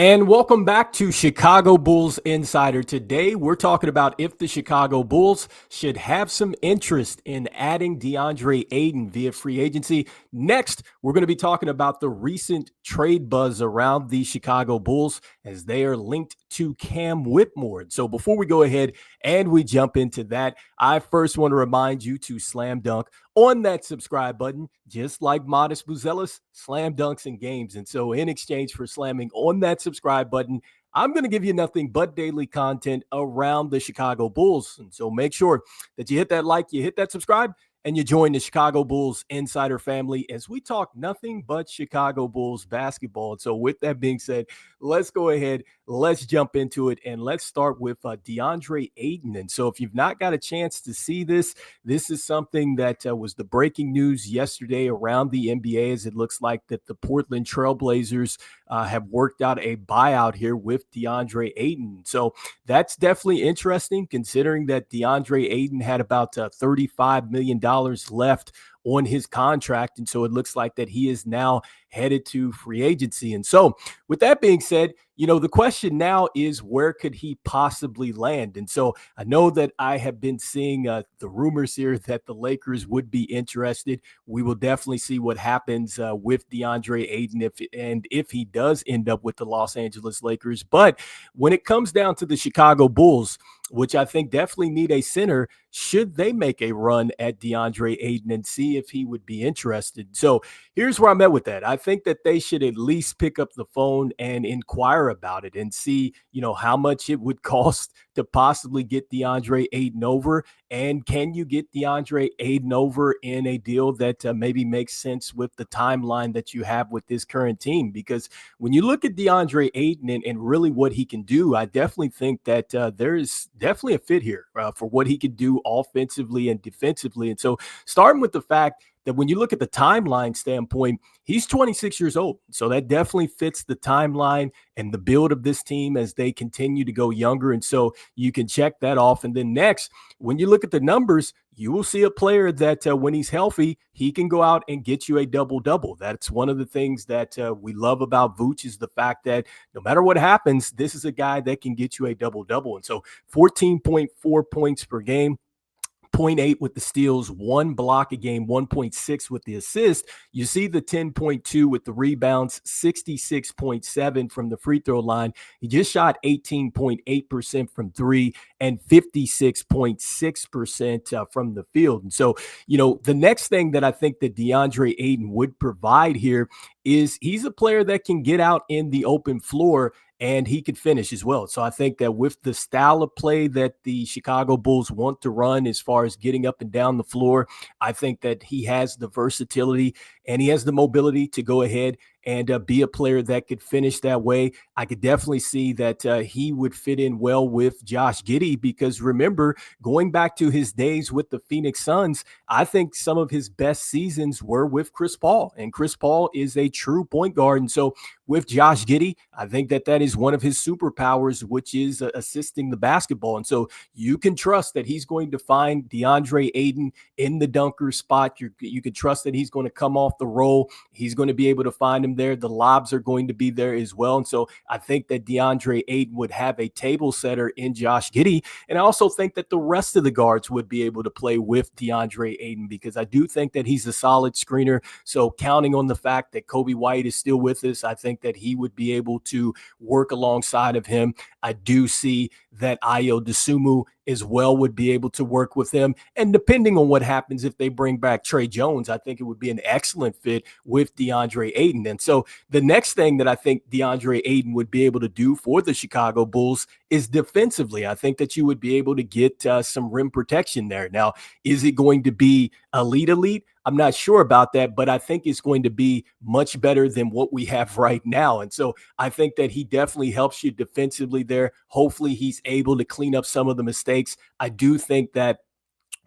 And welcome back to Chicago Bulls Insider. Today, we're talking about if the Chicago Bulls should have some interest in adding Deandre Ayton via free agency. Next, we're going to be talking about the recent trade buzz around the Chicago Bulls as they are linked to Cam Whitmore. So before we go ahead and we jump into that, I first want to remind you to slam dunk on that subscribe button, just like Modest Buzelis slam dunks in games. And so in exchange for slamming on that subscribe button, I'm going to give you nothing but daily content around the Chicago Bulls. And so make sure that you hit that like, you hit that subscribe, and you join the Chicago Bulls Insider family as we talk nothing but Chicago Bulls basketball. And so with that being said, let's go ahead, let's jump into it, and let's start with Deandre Ayton. And so if you've not got a chance to see this, this is something that was the breaking news yesterday around the NBA, as it looks like that the Portland Trail Blazers have worked out a buyout here with Deandre Ayton. So that's definitely interesting, considering that Deandre Ayton had about $35 million left on his contract. And so it looks like that he is now headed to free agency. And so with that being said, the question now is, where could he possibly land? And so I know that I have been seeing the rumors here that the Lakers would be interested. We will definitely see what happens with Deandre Ayton if he does end up with the Los Angeles Lakers. But when it comes down to the Chicago Bulls, which I think definitely need a center, should they make a run at Deandre Ayton and see if he would be interested? So here's where I'm at with that. I think that they should at least pick up the phone and inquire about it and see, how much it would cost to possibly get Deandre Ayton over. And can you get Deandre Ayton over in a deal that maybe makes sense with the timeline that you have with this current team? Because when you look at Deandre Ayton and really what he can do, I definitely think that there is definitely a fit here for what he could do offensively and defensively. And so starting with the fact that when you look at the timeline standpoint, he's 26 years old. So that definitely fits the timeline and the build of this team as they continue to go younger. And so you can check that off. And then next, when you look at the numbers, you will see a player that when he's healthy, he can go out and get you a double-double. That's one of the things that we love about Vooch, is the fact that no matter what happens, this is a guy that can get you a double-double. And so 14.4 points per game, 0.8 with the steals, 1 block a game, 1.6 with the assist. You see the 10.2 with the rebounds, 66.7 from the free throw line. He just shot 18.8% from three and 56.6% from the field. And so, the next thing that I think that Deandre Ayton would provide here is he's a player that can get out in the open floor and he could finish as well. So I think that with the style of play that the Chicago Bulls want to run as far as getting up and down the floor, I think that he has the versatility and he has the mobility to go ahead and be a player that could finish that way. I could definitely see that he would fit in well with Josh Giddey, because remember, going back to his days with the Phoenix Suns, I think some of his best seasons were with Chris Paul, and Chris Paul is a true point guard. And so with Josh Giddey, I think that is one of his superpowers, which is assisting the basketball. And so you can trust that he's going to find Deandre Ayton in the dunker spot. You can trust that he's going to come off the roll. He's going to be able to find him there. The lobs are going to be there as well. And so I think that Deandre Ayton would have a table setter in Josh Giddey. And I also think that the rest of the guards would be able to play with Deandre Ayton, because I do think that he's a solid screener. So counting on the fact that Kobe White is still with us, I think that he would be able to work alongside of him. I do see that Ayo Dosunmu as well would be able to work with him. And depending on what happens, if they bring back Trey Jones, I think it would be an excellent fit with Deandre Ayton. And so the next thing that I think Deandre Ayton would be able to do for the Chicago Bulls is defensively. I think that you would be able to get some rim protection there. Now, is it going to be elite? I'm not sure about that, but I think it's going to be much better than what we have right now. And so I think that he definitely helps you defensively there. Hopefully he's able to clean up some of the mistakes. I do think that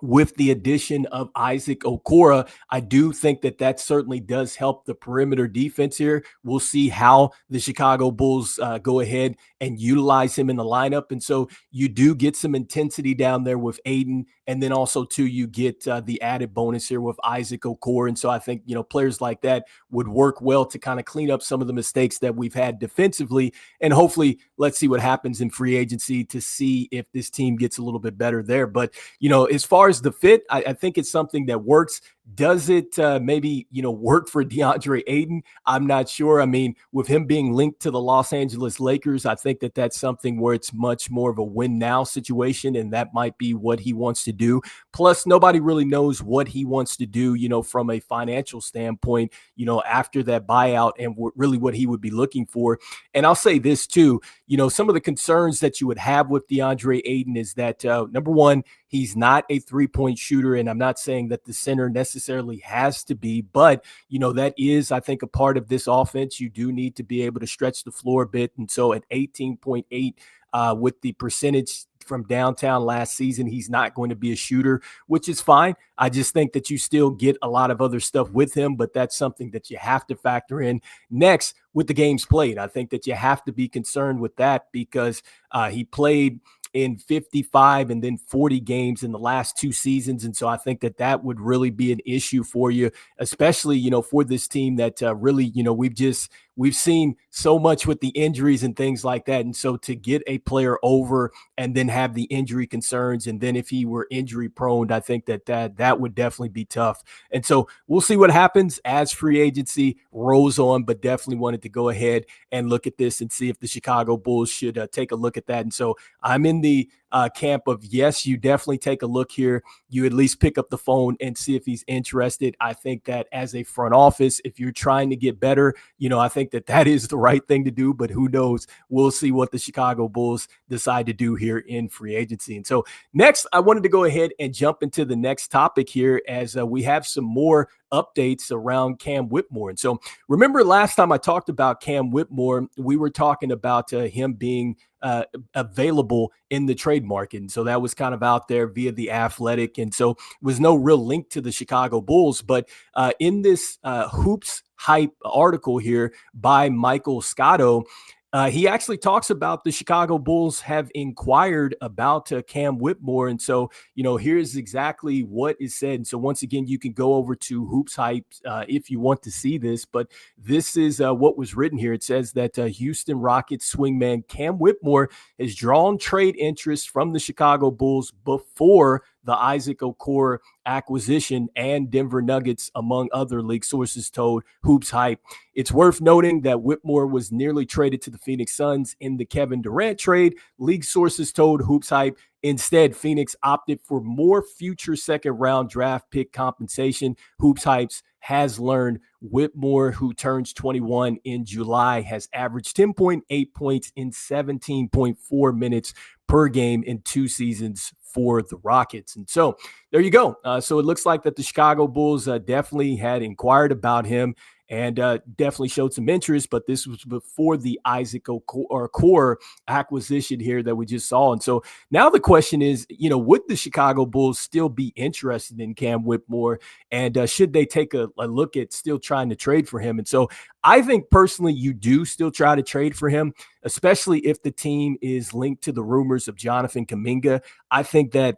with the addition of Isaac Okoro, I do think that certainly does help the perimeter defense here. We'll see how the Chicago Bulls go ahead and utilize him in the lineup. And so you do get some intensity down there with Ayton And then also, too, you get the added bonus here with Isaac Okoro. And so I think, players like that would work well to kind of clean up some of the mistakes that we've had defensively. And hopefully, let's see what happens in free agency to see if this team gets a little bit better there. But, as far as the fit, I think it's something that works. Does it maybe, work for Deandre Ayton? I'm not sure. I mean, with him being linked to the Los Angeles Lakers, I think that that's something where it's much more of a win now situation, and that might be what he wants to do. Plus, nobody really knows what he wants to do, from a financial standpoint, after that buyout and really what he would be looking for. And I'll say this too, some of the concerns that you would have with Deandre Ayton is that, number one, he's not a three-point shooter, and I'm not saying that the center necessarily has to be, but, that is, I think, a part of this offense. You do need to be able to stretch the floor a bit. And so at 18.8 with the percentage from downtown last season, he's not going to be a shooter, which is fine. I just think that you still get a lot of other stuff with him, but that's something that you have to factor in. Next, with the games played, I think that you have to be concerned with that because he played in 55 and then 40 games in the last two seasons. And so I think that that would really be an issue for you, especially, for this team that really, we've seen so much with the injuries and things like that. And so to get a player over and then have the injury concerns, and then if he were injury prone, I think that would definitely be tough. And so we'll see what happens as free agency rolls on, but definitely wanted to go ahead and look at this and see if the Chicago Bulls should take a look at that. And so I'm in the camp of, yes, you definitely take a look here. You at least pick up the phone and see if he's interested. I think that as a front office, if you're trying to get better, I think that is the right thing to do, but who knows? We'll see what the Chicago Bulls decide to do here in free agency. And so next, I wanted to go ahead and jump into the next topic here as we have some more updates around Cam Whitmore. And so remember last time I talked about Cam Whitmore, we were talking about him being available in the trade market. And so that was kind of out there via The Athletic. And so was no real link to the Chicago Bulls. But in this HoopsHype article here by Michael Scotto, he actually talks about the Chicago Bulls have inquired about Cam Whitmore. And so, here's exactly what is said. And so once again, you can go over to HoopsHype if you want to see this, but this is what was written here. It says that Houston Rockets swingman Cam Whitmore has drawn trade interest from the Chicago Bulls before the Isaac Okoro acquisition and Denver Nuggets, among other league sources, told HoopsHype. It's worth noting that Whitmore was nearly traded to the Phoenix Suns in the Kevin Durant trade. League sources told HoopsHype instead, Phoenix opted for more future second-round draft pick compensation. HoopsHype has learned Whitmore, who turns 21 in July, has averaged 10.8 points in 17.4 minutes per game in two seasons for the Rockets. And so there you go. So it looks like that the Chicago Bulls definitely had inquired about him and definitely showed some interest, but this was before the Isaac Okoro acquisition here that we just saw. And so now the question is, would the Chicago Bulls still be interested in Cam Whitmore, and should they take a look at still trying to trade for him? And so I think personally you do still try to trade for him, especially if the team is linked to the rumors of Jonathan Kuminga. I think that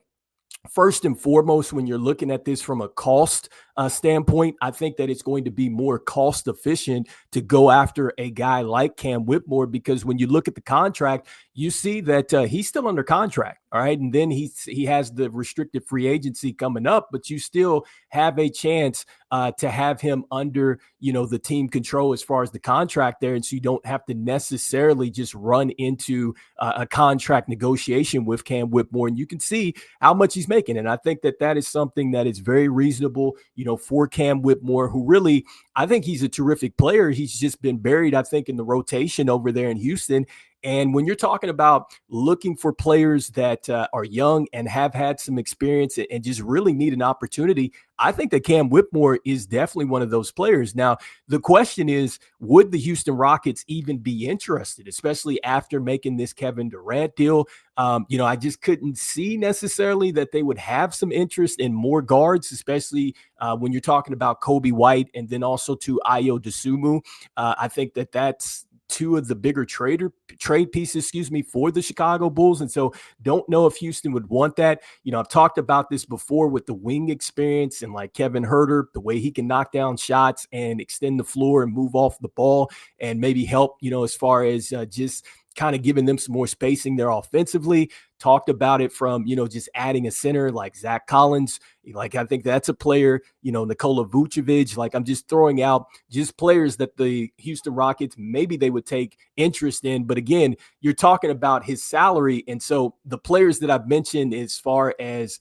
first and foremost, when you're looking at this from a cost standpoint, I think that it's going to be more cost efficient to go after a guy like Cam Whitmore, because when you look at the contract, you see that he's still under contract. All right. And then he has the restricted free agency coming up, but you still have a chance to have him under, the team control as far as the contract there. And so you don't have to necessarily just run into a contract negotiation with Cam Whitmore. And you can see how much he's making. And I think that is something that is very reasonable, for Cam Whitmore, who really, I think he's a terrific player. He's just been buried, I think, in the rotation over there in Houston. And when you're talking about looking for players that are young and have had some experience and just really need an opportunity, I think that Cam Whitmore is definitely one of those players. Now, the question is, would the Houston Rockets even be interested, especially after making this Kevin Durant deal? I just couldn't see necessarily that they would have some interest in more guards, especially when you're talking about Kobe White and then also to Ayo Dosunmu. I think that's two of the bigger trade pieces, for the Chicago Bulls. And so don't know if Houston would want that. I've talked about this before with the wing experience and like Kevin Huerter, the way he can knock down shots and extend the floor and move off the ball and maybe help, as far as just kind of giving them some more spacing there offensively. Talked about it from, just adding a center like Zach Collins. Like, I think that's a player, Nikola Vucevic. Like, I'm just throwing out just players that the Houston Rockets, maybe they would take interest in. But again, you're talking about his salary. And so the players that I've mentioned as far as,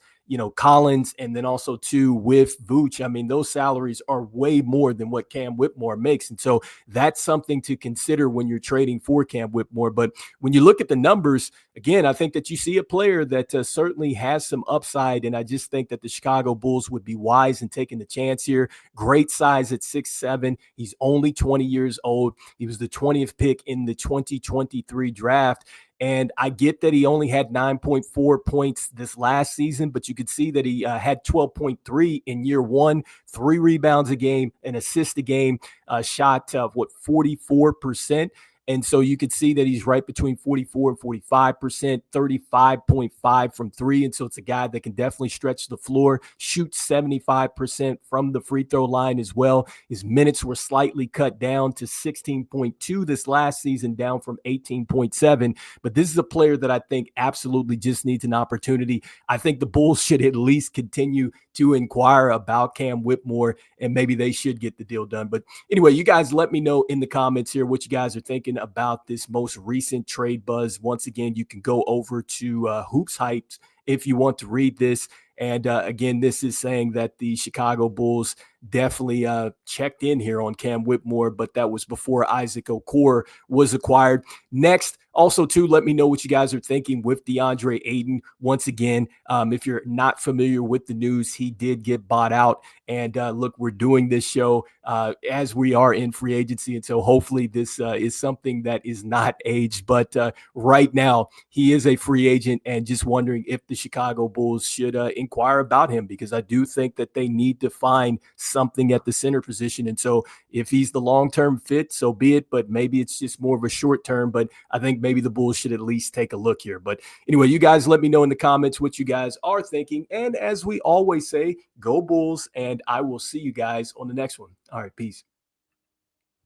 Collins, and then also too with Vooch, I mean, those salaries are way more than what Cam Whitmore makes. And so that's something to consider when you're trading for Cam Whitmore. But when you look at the numbers, again, I think that you see a player that certainly has some upside. And I just think that the Chicago Bulls would be wise in taking the chance here. Great size at 6'7". He's only 20 years old. He was the 20th pick in the 2023 draft. And I get that he only had 9.4 points this last season, but you could see that he had 12.3 in year one, 3 rebounds a game, an assist a game, shot of 44%. And so you could see that he's right between 44 and 45%, 35.5 from three. And so it's a guy that can definitely stretch the floor, shoot 75% from the free throw line as well. His minutes were slightly cut down to 16.2 this last season, down from 18.7. But this is a player that I think absolutely just needs an opportunity. I think the Bulls should at least continue to inquire about Cam Whitmore, and maybe they should get the deal done. But anyway, you guys let me know in the comments here what you guys are thinking about this most recent trade buzz. Once again, you can go over to HoopsHype if you want to read this. And again, this is saying that the Chicago Bulls definitely checked in here on Cam Whitmore, but that was before Isaac Okoro was acquired. Next, also, too, let me know what you guys are thinking with Deandre Ayton. Once again, if you're not familiar with the news, he did get bought out. And look, we're doing this show as we are in free agency. And so hopefully this is something that is not aged. But right now, he is a free agent, and just wondering if the Chicago Bulls should inquire about him, because I do think that they need to find something at the center position. And so if he's the long-term fit, so be it, but maybe it's just more of a short term. But I think maybe the Bulls should at least take a look here. But anyway, you guys let me know in the comments what you guys are thinking. And as we always say, go Bulls, and I will see you guys on the next one. All right, peace.